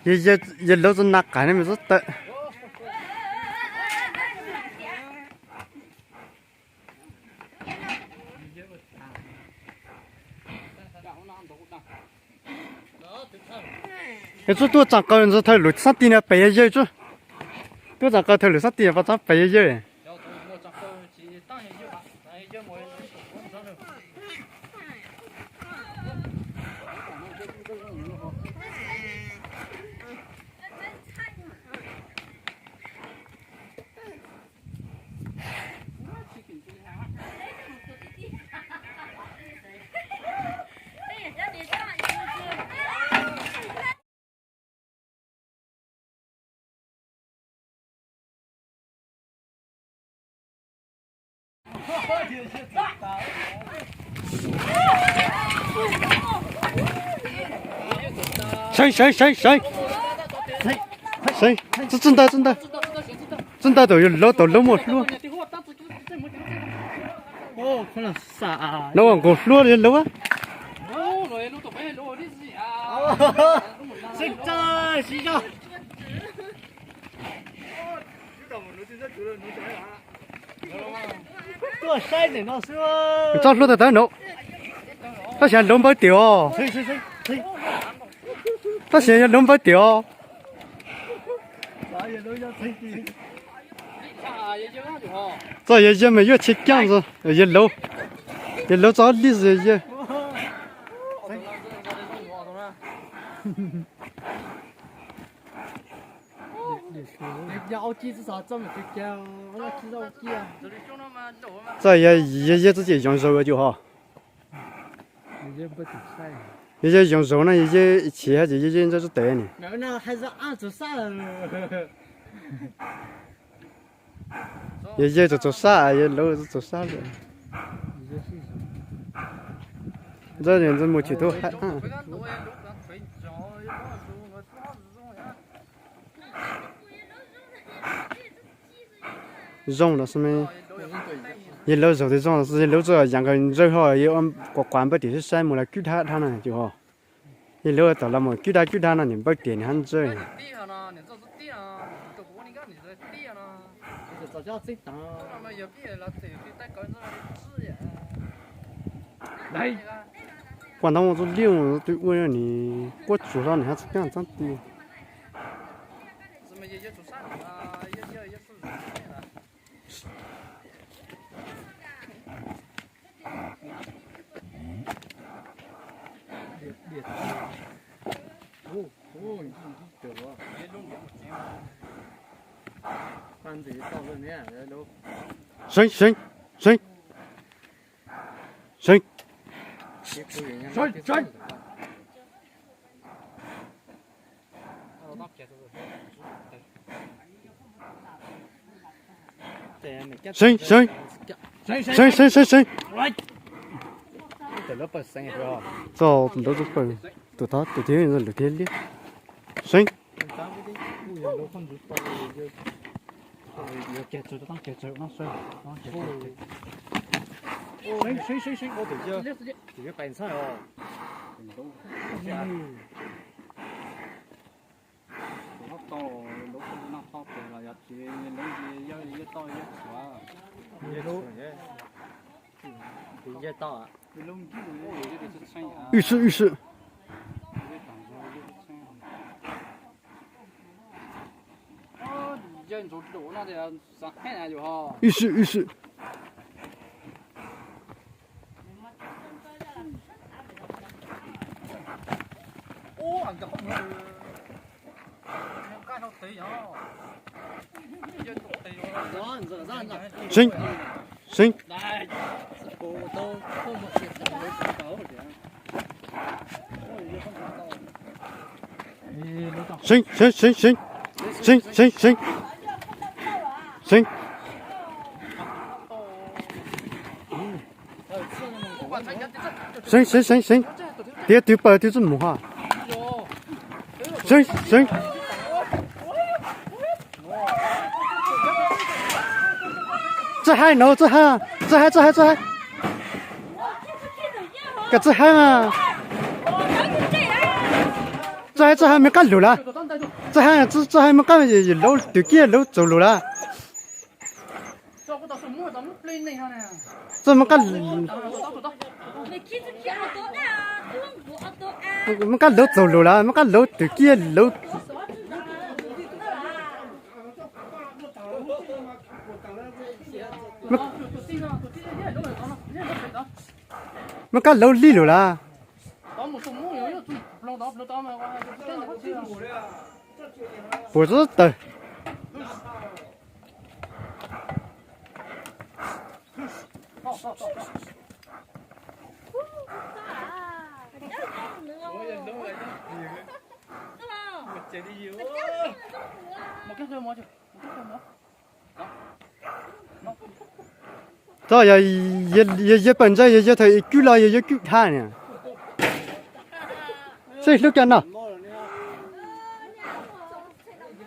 也老子拿干的没子的。cái chỗ tôi chẳng có người thay lối sát tiền bây giờ chứ tôi chẳng có thay lối sát tiền và chẳng bây giờ谁，这真的都有老么路，哦，可能啥？老往过路的路啊，哦，来路都没路的是啊。谁在？谁在？多晒点老师哦。这路的在路，他现在路没掉，谁？他现在路没掉。这也没有去样子，一路找历史也。要鸡至少这么去叫，那知道鸡啊。这也直接用手了就好。也不比赛。也用手呢，也切下去，也这是对的。那还是按着啥了？也做啥，也路是做啥了？这人子没去头还融了是没？一路肉的融是一路子两个人肉好，也按关不地是晒木了，举他呢就好。一路到了么，举他呢，你不点你很准。早叫这当。来。管他我做六，对我让你我做上你还是这样子的。你得了。看自己到这面，人都。行。行。得了不生是吧？走，都是本，都天人六天的。行。水，我直接摆菜哦。到路那跑过了，要去弄的要到要吃啊。也到啊。浴室。叫你做路那得上海南就好。浴室。哦，俺个后面。干到腿上。行。来，我都后面去找了搞点。行。行，对不对？这么话。行。这还，个这还啊！这还没干路了。这还没干也楼对街楼走路了，这不到什么，咱们来那样呢？这么干，走。没干楼走路了，没干楼对街楼。没干楼里头了。不是的。这也本着也他救了也救他呢，所以就干了。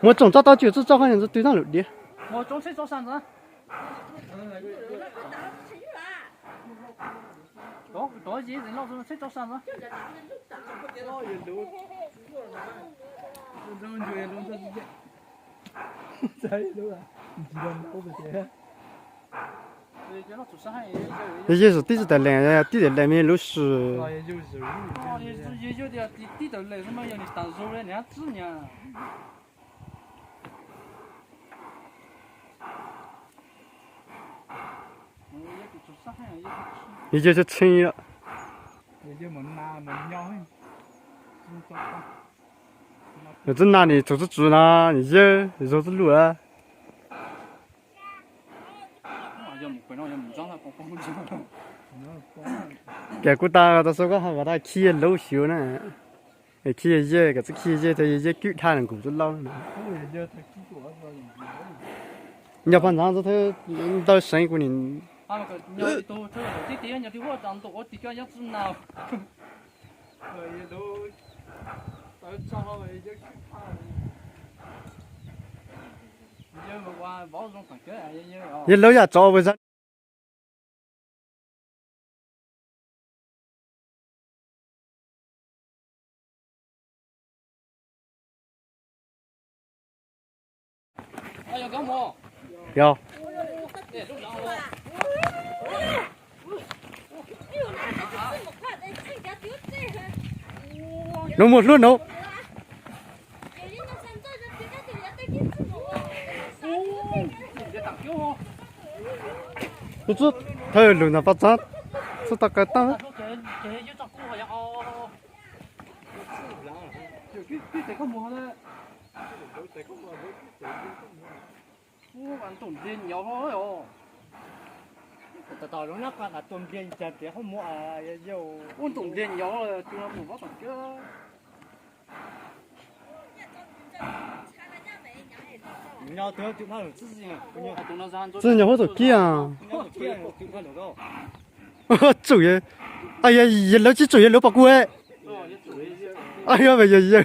我总找到就是这好像是对上楼的。我总去找山子。多几人老是去找山子。也是地是在来，地在来面都是。也就的地头来什么要你当手的，人家指呢。也就是轻了。也就门拿门鸟很。那这哪里都是猪呢？你这都是鹿啊。cái cô ta ta số có hàng ta kia lâu xíu nè, cái kia dễ cái kia dễ thì dễ cứu thà cũng rất lâu nè. Nhà bạn rằng tôi tới sinh của mình. À cái nhà thì tôi cái tiền nhà thì hoa trang tôi thì cái nhà gì nào. Rồi tôi tới sau rồi dễ cứu thà. Giờ mà qua bảo trong thành cái này giờ. Giờ lâu giờ cho bây giờ. Yo. Nó một luôn đâu. Nó chút thôi luôn là bắt sát. Sao ta cái ta? Bạn tổn tiền nhiều thôi. Tao nó là tổn tiền chặt thì không mua à nhiều. Ôn tổn tiền nhiều rồi, tôi mua bao nhiêu chứ. Nhau tới chúng nó được chứ gì? Chứ nhiều hơn kia à? Chủ yếu, ai ya, giờ lấy chỉ chủ yếu lấy bao nhiêu ấy? Ai ya bây giờ.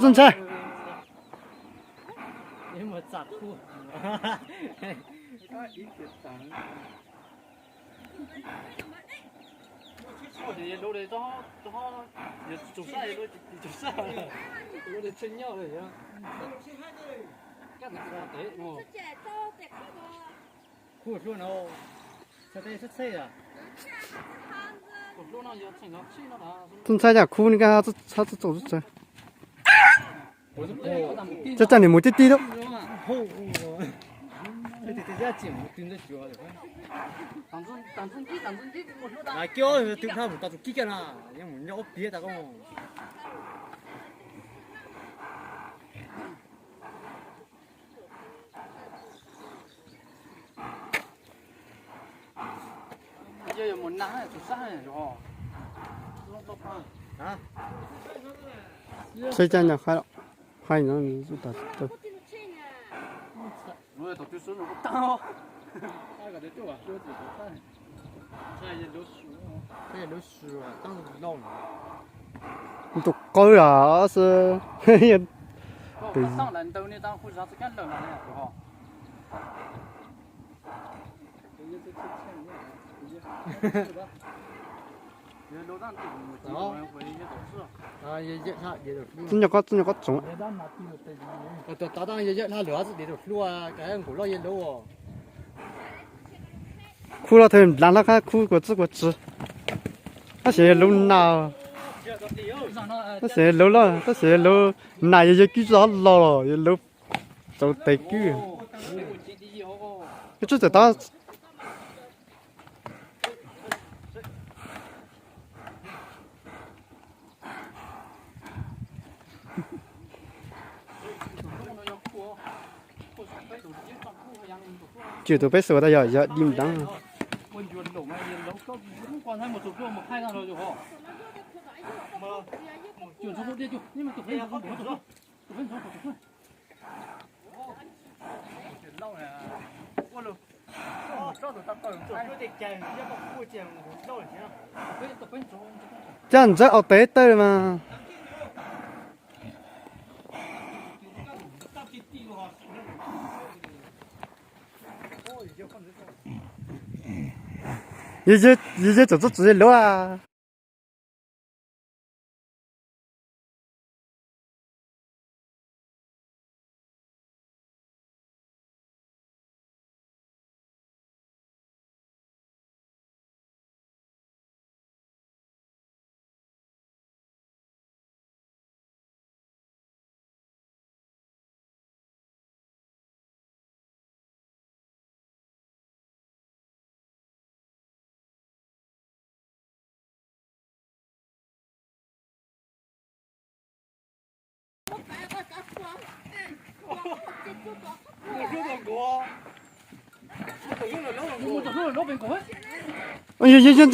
Chân chạy. Nhưng mà chặt khu. Thì lúc đấy cho chủ sai lúc chủ sai lúc đấy chân nhau rồi nhá. Cái này là thế mà. Khu chỗ nào? Sao đây rất xây à? chân sai nhà khu cái sao tổ chức chắc chắn là một tí đâu. À kêu tự thao một tao chụp kỹ cái nào, nhưng mà nhóc bía ta không. Giờ muốn nắng này, chụp sát này rồi. Hả? Xây chân nhà khai đó, khai nó rút tạt tạt. Rồi tao tiêu số nó có tao. Ai cả đấy chỗ à? Chỗ gì có khai? Sai giờ lúa sủi. Sai giờ lúa sủi à? Tăng được lâu rồi. Tụi coi à, sao? Tăng lần đầu này tăng khu giá cái lần này của họ. 啊，也他也就真有个种，打当也他聊子也就路啊，改古老也路哦。哭了头懒了看哭个子个子，那些路哪？那些路了，那些路哪也举着老了，也路走得举，这在打。就都被说的要铃铛。这样子熬得的吗？一些走直接溜啊！哎呀，以前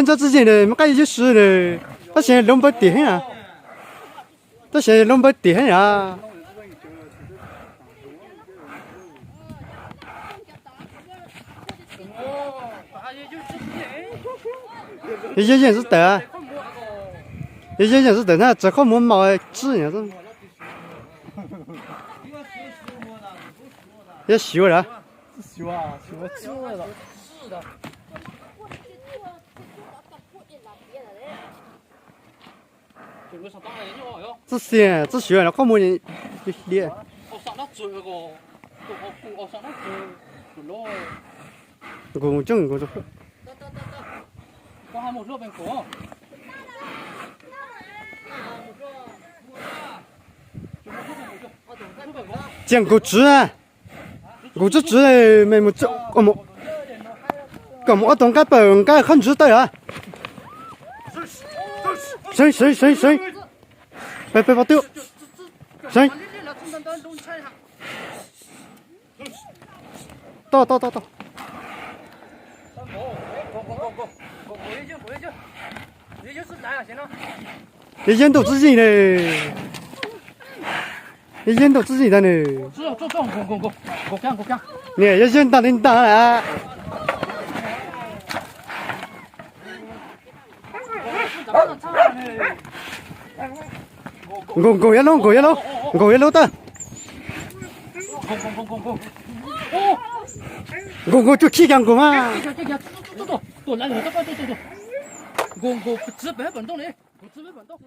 这之前的，没干一些事的，他现在弄不点啊，他现在弄不点呀。以前是得，以前是得，那这块没毛纸呀，这。也修了。修啊，修字了，是的。这些这修了，看没人练。我正我就。我还没热边过。见过纸啊！我这纸没么这我们东家本家看纸的啊！谁？别把丢！谁？到！以前都自己的，以前都自己的呢。你以前打铃铛啊！我一路的。我就去讲过嘛。走，来，走，我直奔本洞嘞，我直奔本洞。